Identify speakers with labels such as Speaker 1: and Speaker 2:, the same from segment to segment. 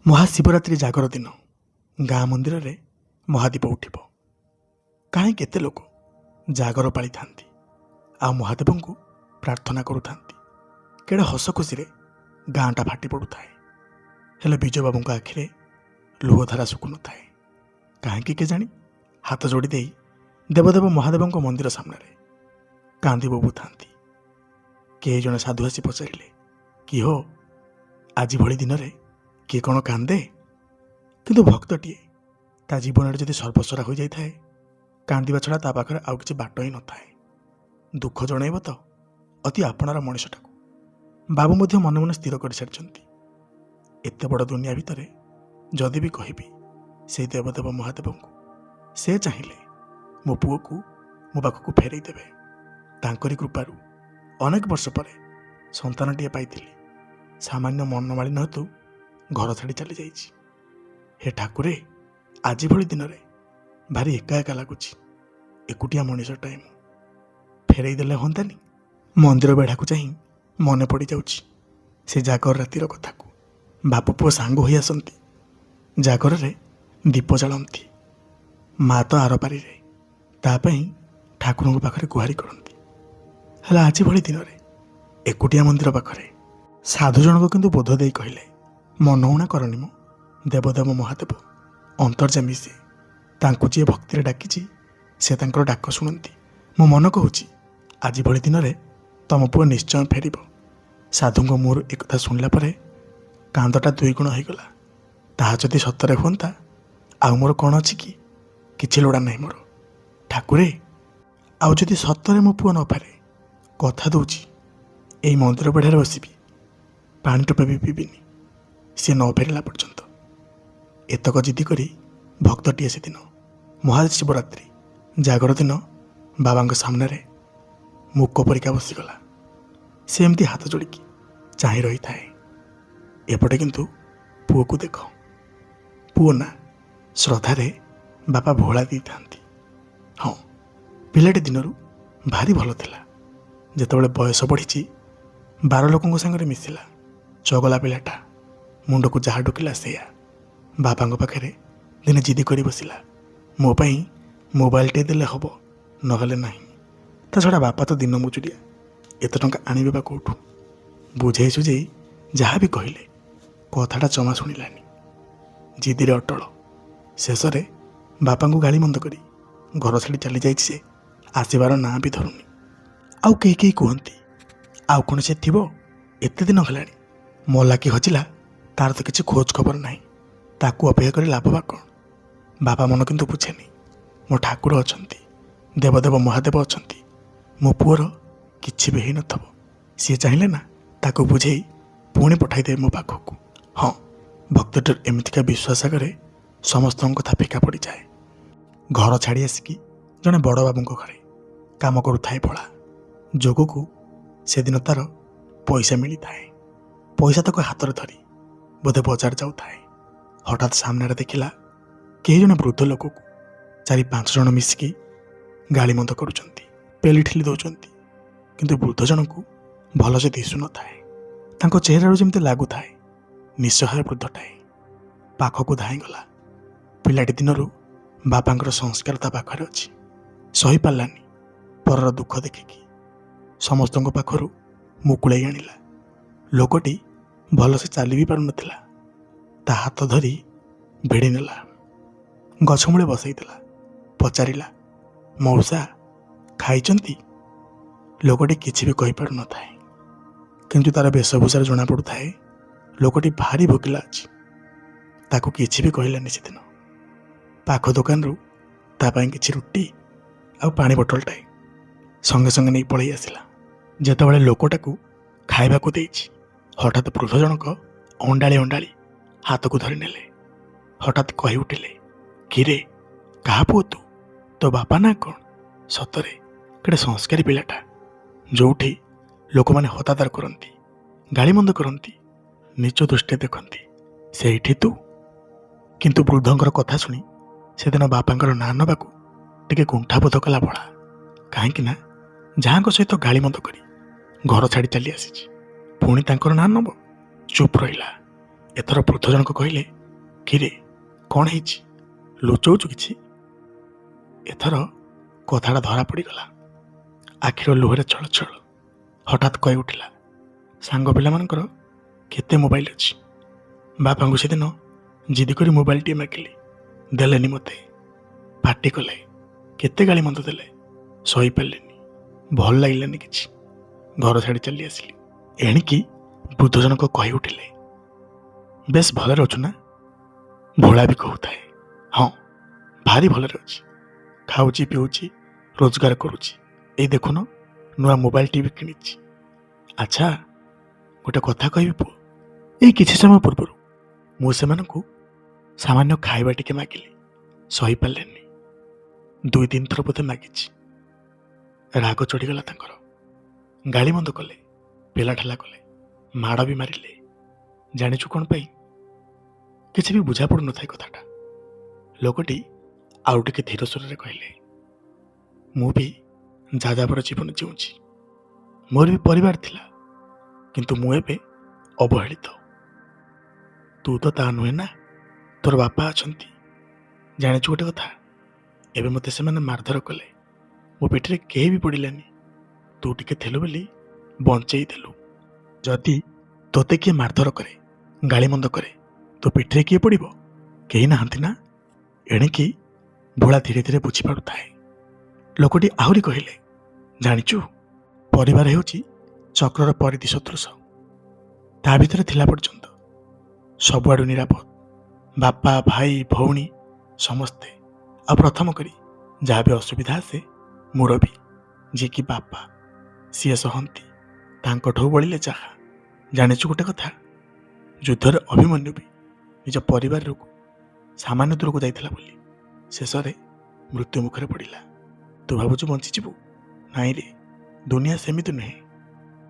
Speaker 1: ମହାଶିବରାତ୍ରି ଜାଗର ଦିନ ଗାଁ ମନ୍ଦିରରେ ମହାଦୀପ ଉଠିବ। କାହିଁ କେତେ ଲୋକ ଜାଗର ପାଳିଥାନ୍ତି ଆଉ ମହାଦେବଙ୍କୁ ପ୍ରାର୍ଥନା କରୁଥାନ୍ତି। କେଡ଼େ ହସ ଖୁସିରେ ଗାଁଟା ଫାଟି ପଡ଼ୁଥାଏ। ହେଲେ ବିଜୟବାବୁଙ୍କ ଆଖିରେ ଲୁହଧାରା ଶୁଖୁନଥାଏ। କାହିଁକି କେଜାଣି ହାତ ଯୋଡ଼ି ଦେଇ ଦେବଦେବ ମହାଦେବଙ୍କ ମନ୍ଦିର ସାମ୍ନାରେ କାନ୍ଦି ବୋବୁଥାନ୍ତି। କେହି ଜଣେ ସାଧୁ ଆସି ପଚାରିଲେ, କି ହୋ, ଆଜି ଭଳି ଦିନରେ କିଏ କ'ଣ କାନ୍ଦେ? କିନ୍ତୁ ଭକ୍ତଟିଏ ତା ଜୀବନରେ ଯଦି ସର୍ବସ୍ୱରା ହୋଇଯାଇଥାଏ, କାନ୍ଦିବା ଛଡ଼ା ତା ପାଖରେ ଆଉ କିଛି ବାଟ ହିଁ ନଥାଏ। ଦୁଃଖ ଜଣାଇବ ତ ଅତି ଆପଣାର ମଣିଷଟାକୁ। ବାବୁ ମଧ୍ୟ ମନେ ମନେ ସ୍ଥିର କରିସାରିଛନ୍ତି, ଏତେ ବଡ଼ ଦୁନିଆ ଭିତରେ ଯଦି ବି କହିବି ସେଇ ଦେବଦେବ ମହାଦେବଙ୍କୁ, ସେ ଚାହିଁଲେ ମୋ ପୁଅକୁ ମୋ ପାଖକୁ ଫେରାଇ ଦେବେ। ତାଙ୍କରି କୃପାରୁ ଅନେକ ବର୍ଷ ପରେ ସନ୍ତାନଟିଏ ପାଇଥିଲି। ସାମାନ୍ୟ ମନମାଳିନ୍ୟ ହେତୁ ଘର ଛାଡ଼ି ଚାଲିଯାଇଛି। ହେ ଠାକୁରେ, ଆଜି ଭଳି ଦିନରେ ଭାରି ଏକା ଏକା ଲାଗୁଛି। ଏକୁଟିଆ ମଣିଷଟାଏ ମୁଁ, ଫେରାଇ ଦେଲେ ହୁଅନ୍ତାନି। ମନ୍ଦିର ବେଢ଼ାକୁ ଚାହିଁ ମନେ ପଡ଼ିଯାଉଛି ସେ ଜାଗର ରାତିର କଥାକୁ। ବାପ ପୁଅ ସାଙ୍ଗ ହୋଇ ଆସନ୍ତି, ଜାଗରରେ ଦୀପ ଜାଳନ୍ତି। ମା ତ ଆରପାରିରେ, ତା ପାଇଁ ଠାକୁରଙ୍କ ପାଖରେ ଗୁହାରି କରନ୍ତି। ହେଲେ ଆଜି ଭଳି ଦିନରେ ଏକୁଟିଆ ମନ୍ଦିର ପାଖରେ ସାଧୁ ଜଣକ କିନ୍ତୁ ବୋଧ ଦେଇ କହିଲେ, ମନଉଣା କରନି ମୋ, ଦେବଦେବ ମହାଦେବ ଅନ୍ତର୍ଯାମୀ ସେ। ତାଙ୍କୁ ଯିଏ ଭକ୍ତିରେ ଡାକିଛି ସେ ତାଙ୍କର ଡାକ ଶୁଣନ୍ତି। ମୋ ମନ କହୁଛି ଆଜି ଭଳି ଦିନରେ ତମ ପୁଅ ନିଶ୍ଚୟ ଫେରିବ। ସାଧୁଙ୍କ ମୁହଁରୁ ଏକଥା ଶୁଣିଲା ପରେ କାନ୍ଦଟା ଦୁଇଗୁଣ ହୋଇଗଲା। ତାହା ଯଦି ସତରେ ହୁଅନ୍ତା, ଆଉ ମୋର କ'ଣ ଅଛି କି? କିଛି ଲୋଡ଼ା ନାହିଁ ମୋର। ଠାକୁରେ, ଆଉ ଯଦି ସତରେ ମୋ ପୁଅ ନ ଫେରେ, କଥା ଦେଉଛି ଏଇ ମନ୍ଦିର ବେଢ଼ାରେ ବସିବି, ପାଣି ଟୋପେ ବି ପିଇବିନି ସିଏ ନ ଫେରିଲା ପର୍ଯ୍ୟନ୍ତ। ଏତକ ଜିଦି କରି ଭକ୍ତଟିଏ ସେଦିନ ମହାଶିବରାତ୍ରି ଜାଗର ଦିନ ବାବାଙ୍କ ସାମ୍ନାରେ ମୁକ ପରିକା ବସିଗଲା। ସେ ଏମିତି ହାତ ଯୋଡ଼ିକି ଚାହିଁ ରହିଥାଏ। ଏପଟେ କିନ୍ତୁ ପୁଅକୁ ଦେଖ। ପୁଅ ନା ଶ୍ରଦ୍ଧାରେ ବାପା ଭୋଳା ଦେଇଥାନ୍ତି। ହଁ, ପିଲାଟି ଦିନରୁ ଭାରି ଭଲ ଥିଲା। ଯେତେବେଳେ ବୟସ ବଢ଼ିଛି, 12 ଲୋକଙ୍କ ସାଙ୍ଗରେ ମିଶିଲା। ଚଗଲା ପିଲାଟା, ମୁଣ୍ଡକୁ ଯାହା ଢୁକିଲା ସେଇଆ। ବାପାଙ୍କ ପାଖରେ ଦିନେ ଜିଦି କରି ବସିଲା, ମୋ ପାଇଁ ମୋବାଇଲଟେ ଦେଲେ ହେବ, ନହେଲେ ନାହିଁ। ତା ଛଡ଼ା ବାପା ତ ଦିନ ମଜୁରିଆ, ଏତେ ଟଙ୍କା ଆଣିବେ ବା କେଉଁଠୁ? ବୁଝେଇ ସୁଝେଇ ଯାହା ବି କହିଲେ କଥାଟା ଜମା ଶୁଣିଲାନି। ଜିଦିରେ ଅଟଳ। ଶେଷରେ ବାପାଙ୍କୁ ଗାଳି ମନ୍ଦ କରି ଘର ଛାଡ଼ି ଚାଲିଯାଇଛି। ସେ ଆସିବାର ନାଁ ବି ଧରୁନି। ଆଉ କେହି କେହି କୁହନ୍ତି, ଆଉ କ'ଣ ସେ ଥିବ? ଏତେ ଦିନ ହେଲାଣି, ମଲା କି ହଜିଲା ତାର ତ କିଛି ଖୋଜ ଖବର ନାହିଁ। ତାକୁ ଅପେକ୍ଷା କରି ଲାଭ ବା କ'ଣ? ବାପା ମନ କିନ୍ତୁ ବୁଝେନି। ମୋ ଠାକୁର ଅଛନ୍ତି, ଦେବଦେବ ମହାଦେବ ଅଛନ୍ତି। ମୋ ପୁଅର କିଛି ବି ହେଇନଥିବ। ସିଏ ଚାହିଁଲେ ନା ତାକୁ ବୁଝେଇ ପୁଣି ପଠାଇଦେବେ ମୋ ପାଖକୁ। ହଁ, ଭକ୍ତଟିର ଏମିତିକା ବିଶ୍ୱାସ ଆଗରେ ସମସ୍ତଙ୍କ କଥା ଫିକା ପଡ଼ିଯାଏ। ଘର ଛାଡ଼ି ଆସିକି ଜଣେ ବଡ଼ ବାବୁଙ୍କ ଘରେ କାମ କରୁଥାଏ ଭୋଳା। ଯୋଗକୁ ସେଦିନ ତାର ପଇସା ମିଳିଥାଏ। ପଇସା ତାକୁ ହାତରେ ଧରି ବୋଧେ ବଜାର ଯାଉଥାଏ। ହଠାତ୍ ସାମ୍ନାରେ ଦେଖିଲା କେହି ଜଣେ ବୃଦ୍ଧ ଲୋକକୁ 4-5 ଜଣ ମିଶିକି ଗାଳିମନ୍ଦ କରୁଛନ୍ତି, ପେଲି ଠେଲି ଦେଉଛନ୍ତି। କିନ୍ତୁ ବୃଦ୍ଧ ଜଣଙ୍କୁ ଭଲସେ ଦିଶୁନଥାଏ। ତାଙ୍କ ଚେହେରାରୁ ଯେମିତି ଲାଗୁଥାଏ ନିଃସହାୟ ବୃଦ୍ଧଟାଏ। ପାଖକୁ ଧାଇଁଗଲା। ପିଲାଟି ଦିନରୁ ବାପାଙ୍କର ସଂସ୍କାର ତା ପାଖରେ ଅଛି। ସହିପାରିଲାନି ପରର ଦୁଃଖ ଦେଖିକି। ସମସ୍ତଙ୍କ ପାଖରୁ ମୁକୁଳେଇ ଆଣିଲା। ଲୋକଟି ଭଲସେ ଚାଲି ବି ପାରୁନଥିଲା। ତା ହାତ ଧରି ଭିଡ଼ି ନେଲା, ଗଛମୂଳେ ବସେଇଦେଲା। ପଚାରିଲା, ମଉସା ଖାଇଛନ୍ତି? ଲୋକଟି କିଛି ବି କହିପାରୁନଥାଏ, କିନ୍ତୁ ତାର ବେଶଭୂଷାରେ ଜଣାପଡ଼ୁଥାଏ ଲୋକଟି ଭାରି ଭୋକିଲା ଅଛି। ତାକୁ କିଛି ବି କହିଲାନି ସେଦିନ। ପାଖ ଦୋକାନରୁ ତା ପାଇଁ କିଛି ରୁଟି ଆଉ ପାଣି ବୋଟଲଟାଏ ସଙ୍ଗେ ସଙ୍ଗେ ନେଇ ପଳେଇ ଆସିଲା। ଯେତେବେଳେ ଲୋକଟାକୁ ଖାଇବାକୁ ଦେଇଛି, ହଠାତ୍ ବୃଦ୍ଧ ଜଣକ ଅଣ୍ଡାଳି ଅଣ୍ଡାଳି ହାତକୁ ଧରି ନେଲେ। ହଠାତ୍ କହି ଉଠିଲେ, କିରେ, କାହା ପୁଅ ତୁ? ତୋ ବାପା ନା କ'ଣ? ସତରେ କେଡ଼େ ସଂସ୍କାରୀ ପିଲାଟା। ଯେଉଁଠି ଲୋକମାନେ ହତାଦାର କରନ୍ତି, ଗାଳିମନ୍ଦ କରନ୍ତି, ନିଜ ଦୃଷ୍ଟିରେ ଦେଖନ୍ତି, ସେଇଠି ତୁ। କିନ୍ତୁ ବୃଦ୍ଧଙ୍କର କଥା ଶୁଣି ସେଦିନ ବାପାଙ୍କର ନାଁ ନେବାକୁ ଟିକେ କୁଣ୍ଠାବୋଧ କଲା ଭୋଳା। କାହିଁକି ନା ଯାହାଙ୍କ ସହିତ ଗାଳିମନ୍ଦ କରି ଘର ଛାଡ଼ି ଚାଲି ଆସିଛି, ପୁଣି ତାଙ୍କର ନାଁ ନେବ? ଚୁପ୍ ରହିଲା। ଏଥର ବୃଦ୍ଧ ଜଣକ କହିଲେ, କିରେ କ'ଣ ହେଇଛି, ଲୁଚଉଛୁ କିଛି? ଏଥର କଥାଟା ଧରା ପଡ଼ିଗଲା। ଆଖିର ଲୁହରେ ଛଳ ଛଳ। ହଠାତ୍ କହି ଉଠିଲା, ସାଙ୍ଗ ପିଲାମାନଙ୍କର କେତେ ମୋବାଇଲ ଅଛି। ବାପାଙ୍କୁ ସେଦିନ ଜିଦି କରି ମୋବାଇଲଟିଏ ମାଗିଲି, ଦେଲେନି ମୋତେ। ପାଟି କଲେ, କେତେ ଗାଳି ମନ୍ଦ ଦେଲେ, ସହିପାରିଲେନି। ଭଲ ଲାଗିଲାନି କିଛି। ଘର ଛାଡ଼ି ଚାଲି ଆସିଲି। ଏଣିକି ବୃଦ୍ଧ ଜଣକ କହି ଉଠିଲେ, ବେଶ ଭଲରେ ଅଛୁ ନା? ଭୋଳା ବି କହୁଥାଏ, ହଁ ଭାରି ଭଲରେ ଅଛି। ଖାଉଛି ପିଉଛି, ରୋଜଗାର କରୁଛି। ଏଇ ଦେଖୁନ ନୂଆ ମୋବାଇଲଟି ବି କିଣିଛି। ଆଚ୍ଛା ଗୋଟେ କଥା କହିବି ପୁଅ, ଏଇ କିଛି ସମୟ ପୂର୍ବରୁ ମୁଁ ସେମାନଙ୍କୁ ସାମାନ୍ୟ ଖାଇବା ଟିକେ ମାଗିଲି, ସହିପାରିଲେନି। 2-3 ଥର ବୋଧେ ମାଗିଛି। ରାଗ ଚଢ଼ିଗଲା ତାଙ୍କର। ଗାଳି ମନ୍ଦ କଲେ, ପିଲା ଠେଲା କଲେ, ମାଡ଼ ବି ମାରିଲେ। ଜାଣିଛୁ କ'ଣ ପାଇଁ? କିଛି ବି ବୁଝା ପଡ଼ୁନଥାଏ କଥାଟା। ଲୋକଟି ଆଉ ଟିକେ ଧୀର ସ୍ୱରରେ କହିଲେ, ମୁଁ ବି ଯାଯାବର ଜୀବନ ଜିଉଛି। ମୋର ବି ପରିବାର ଥିଲା, କିନ୍ତୁ ମୁଁ ଏବେ ଅବହେଳିତ। ତୁ ତ ତା ନୁହେଁ ନା, ତୋର ବାପା ଅଛନ୍ତି। ଜାଣିଛୁ ଗୋଟେ କଥା, ଏବେ ମୋତେ ସେମାନେ ମାରଧର କଲେ। ମୋ ପିଠିରେ କେହି ବି ପଡ଼ିଲେନି। ତୁ ଟିକେ ଥିଲୁ ବୋଲି ବଞ୍ଚେଇ ଦେଲୁ। ଯଦି ତୋତେ କିଏ ମାରଧର କରେ, ଗାଳିମନ୍ଦ କରେ, ତୋ ପିଠିରେ କିଏ ପଡ଼ିବ? କେହି ନାହାନ୍ତି ନା? ଏଣିକି ଭୋଳା ଧୀରେ ଧୀରେ ବୁଝିପାରୁଥାଏ। ଲୋକଟି ଆହୁରି କହିଲେ, ଜାଣିଛୁ ପରିବାର ହେଉଛି ଚକ୍ରର ପରିଧି ସଦୃଶ। ତା ଭିତରେ ଥିଲା ପର୍ଯ୍ୟନ୍ତ ସବୁଆଡ଼ୁ ନିରାପଦ। ବାପା ଭାଇ ଭଉଣୀ ସମସ୍ତେ। ଆଉ ପ୍ରଥମ କରି ଯାହା ବି ଅସୁବିଧା ଆସେ, ମୁରବୀ ଯିଏକି ବାପା, ସିଏ ସହନ୍ତି। ତାଙ୍କଠୁ ବଳିଲେ ଯାହା। ଜାଣିଛୁ ଗୋଟେ କଥା, ଯୁଦ୍ଧରେ ଅଭିମନ୍ୟୁ ବି ନିଜ ପରିବାରକୁ ସାମାନ୍ୟ ଦୂରକୁ ଯାଇଥିଲା ବୋଲି ଶେଷରେ ମୃତ୍ୟୁ ମୁଖରେ ପଡ଼ିଲା। ତୁ ଭାବୁଛୁ ବଞ୍ଚିଯିବୁ? ନାଇଁ ରେ, ଦୁନିଆ ସେମିତି ନୁହେଁ।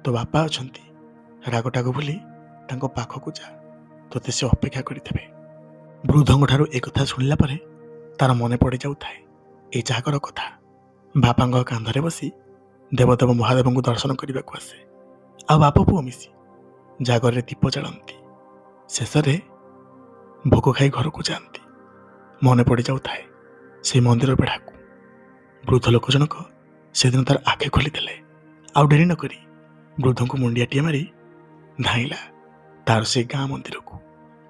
Speaker 1: ତୋ ବାପା ଅଛନ୍ତି, ରାଗଟାକୁ ଭୁଲି ତାଙ୍କ ପାଖକୁ ଯା, ତୋତେ ସେ ଅପେକ୍ଷା କରିଥିବେ। ବୃଦ୍ଧଙ୍କଠାରୁ ଏ କଥା ଶୁଣିଲା ପରେ ତାର ମନେ ପଡ଼ିଯାଉଥାଏ ଏ ଜାଗର କଥା। ବାପାଙ୍କ କାନ୍ଧରେ ବସି ଦେବଦେବ ମହାଦେବଙ୍କୁ ଦର୍ଶନ କରିବାକୁ ଆସେ। ଆଉ ବାପ ପୁଅ ମିଶି ଜାଗରରେ ଦୀପ ଜାଳନ୍ତି। ଶେଷରେ ଭୋଗ ଖାଇ ଘରକୁ ଯାଆନ୍ତି। ମନେ ପଡ଼ିଯାଉଥାଏ ସେଇ ମନ୍ଦିର ବେଢ଼ାକୁ। ବୃଦ୍ଧ ଲୋକ ଜଣକ ସେଦିନ ତାର ଆଖି ଖୋଲିଦେଲେ। ଆଉ ଡେରି ନ କରି ବୃଦ୍ଧଙ୍କୁ ମୁଣ୍ଡିଆଟିଏ ମାରି ଧାଇଁଲା ତାର ସେ ଗାଁ ମନ୍ଦିରକୁ।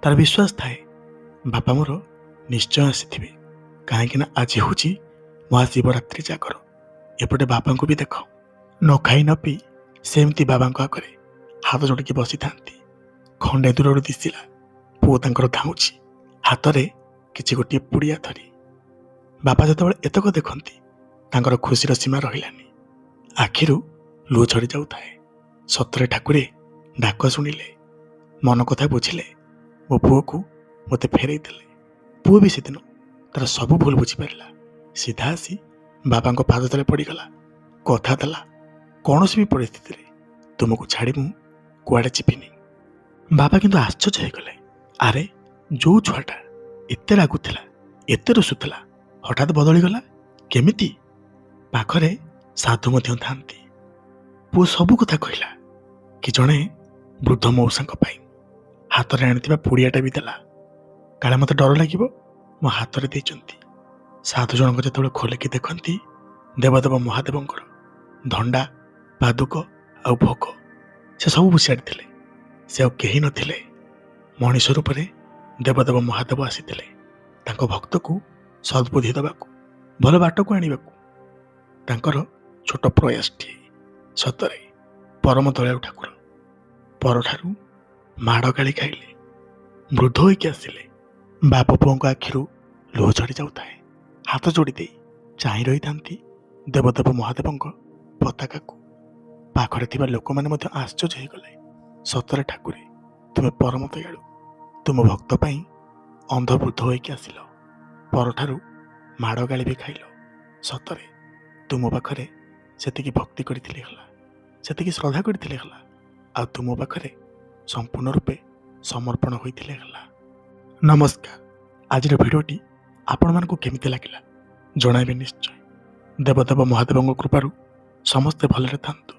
Speaker 1: ତାର ବିଶ୍ୱାସ ଥାଏ ବାପା ମୋର ନିଶ୍ଚୟ ଆସିଥିବେ, କାହିଁକିନା ଆଜି ହେଉଛି ମହାଶିବରାତ୍ରି ଜାଗର। ଏପଟେ ବାପାଙ୍କୁ ବି ଦେଖ, ନ ଖାଇ ନ ପିଇ ସେମିତି ବାବାଙ୍କ ଆଗରେ ହାତ ଯୋଡ଼ିକି ବସିଥାନ୍ତି। ଖଣ୍ଡେ ଦୂରରୁ ଦିଶିଲା ପୁଅ ତାଙ୍କର ଧାଉଁଛି, ହାତରେ କିଛି ଗୋଟିଏ ପୁଡ଼ିଆ ଧରି। ବାପା ଯେତେବେଳେ ଏତକ ଦେଖନ୍ତି, ତାଙ୍କର ଖୁସିର ସୀମା ରହିଲାନି। ଆଖିରୁ ଲୁହ ଝଡ଼ି ଯାଉଥାଏ। ସତରେ ଠାକୁରେ ଡାକ ଶୁଣିଲେ, ମନ କଥା ବୁଝିଲେ, ମୋ ପୁଅକୁ ମୋତେ ଫେରେଇ ଦେଲେ। ପୁଅ ବି ସେଦିନ ତାର ସବୁ ଭୁଲ ବୁଝିପାରିଲା। ସିଧା ଆସି ବାବାଙ୍କ ପାଦ ତଳେ ପଡ଼ିଗଲା। କଥା ଦେଲା, କୌଣସି ବି ପରିସ୍ଥିତିରେ ତୁମକୁ ଛାଡ଼ି ମୁଁ କୁଆଡ଼େ ଯିବିନି। ବାବା କିନ୍ତୁ ଆଶ୍ଚର୍ଯ୍ୟ ହେଇଗଲେ। ଆରେ ଯୋଉ ଛୁଆଟା ଏତେ ରାଗୁଥିଲା, ଏତେ ରୁଷୁଥିଲା, ହଠାତ୍ ବଦଳିଗଲା କେମିତି? ପାଖରେ ସାଧୁ ମଧ୍ୟ ଥାନ୍ତି। ପୁଅ ସବୁ କଥା କହିଲା। କି ଜଣେ ବୃଦ୍ଧ ମଉସାଙ୍କ ପାଇଁ ହାତରେ ଆଣିଥିବା ପୁଡ଼ିଆଟା ବି ଦେଲା। କାଳେ ମୋତେ ଡର ଲାଗିବ, ମୋ ହାତରେ ଦେଇଛନ୍ତି। ସାଧୁ ଜଣକ ଯେତେବେଳେ ଖୋଲିକି ଦେଖନ୍ତି, ଦେବଦେବ ମହାଦେବଙ୍କର ଧଣ୍ଡା, ପାଦୁକ ଆଉ ଭୋଗ ସେ ସବୁ ବୁଝିସାରିଥିଲେ। ସେ ଆଉ କେହି ନଥିଲେ, ମଣିଷ ରୂପରେ ଦେବଦେବ ମହାଦେବ ଆସିଥିଲେ ତାଙ୍କ ଭକ୍ତକୁ ସଦ୍ବୁଦ୍ଧି ଦେବାକୁ, ଭଲ ବାଟକୁ ଆଣିବାକୁ। ତାଙ୍କର ଛୋଟ ପ୍ରୟାସଟିଏ ସତରେ ପରମ ଦୟାଳୁ ଠାକୁର। ପରଠାରୁ ମାଡ଼ ଗାଳି ଖାଇଲେ, ବୃଦ୍ଧ ହୋଇକି ଆସିଲେ। ବାପ ପୁଅଙ୍କ ଆଖିରୁ ଲୁହ ଝଡ଼ି ଯାଉଥାଏ। ହାତ ଯୋଡ଼ି ଦେଇ ଚାହିଁ ରହିଥାନ୍ତି ଦେବଦେବ ମହାଦେବଙ୍କ ପତାକାକୁ। ପାଖରେ ଥିବା ଲୋକମାନେ ମଧ୍ୟ ଆଶ୍ଚର୍ଯ୍ୟ ହେଇଗଲେ। ସତରେ ଠାକୁରେ, ତୁମେ ପରମ ଦୟାଳୁ। ତୁମ ଭକ୍ତ ପାଇଁ ଅନ୍ଧ ବୃଦ୍ଧ ହୋଇକି ଆସିଲ, ପରଠାରୁ ମାଡ଼ ଗାଳି ବି ଖାଇଲ। ସତରେ ତୁମ ପାଖରେ ସେତିକି ଭକ୍ତି କରିଥିଲେ ହେଲା, ସେତିକି ଶ୍ରଦ୍ଧା କରିଥିଲେ ହେଲା, ଆଉ ତୁମ ପାଖରେ ସମ୍ପୂର୍ଣ୍ଣ ରୂପେ ସମର୍ପଣ ହୋଇଥିଲେ ହେଲା। ନମସ୍କାର। ଆଜିର ଭିଡ଼ିଓଟି ଆପଣମାନଙ୍କୁ କେମିତି ଲାଗିଲା ଜଣାଇବେ ନିଶ୍ଚୟ। ଦେବଦେବ ମହାଦେବଙ୍କ କୃପାରୁ ସମସ୍ତେ ଭଲରେ ଥାନ୍ତୁ,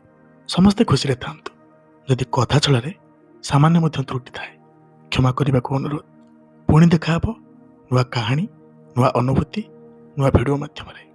Speaker 1: ସମସ୍ତେ ଖୁସିରେ ଥାନ୍ତୁ। ଯଦି କଥା ଛଳରେ ସାମାନ୍ୟ ମଧ୍ୟ ତ୍ରୁଟି ଥାଏ, କ୍ଷମା କରିବାକୁ ଅନୁରୋଧ। ପୁଣି ଦେଖା ହେବ ନୂଆ କାହାଣୀ, ନୂଆ ଅନୁଭୂତି, ନୂଆ ଭିଡ଼ିଓ ମାଧ୍ୟମରେ।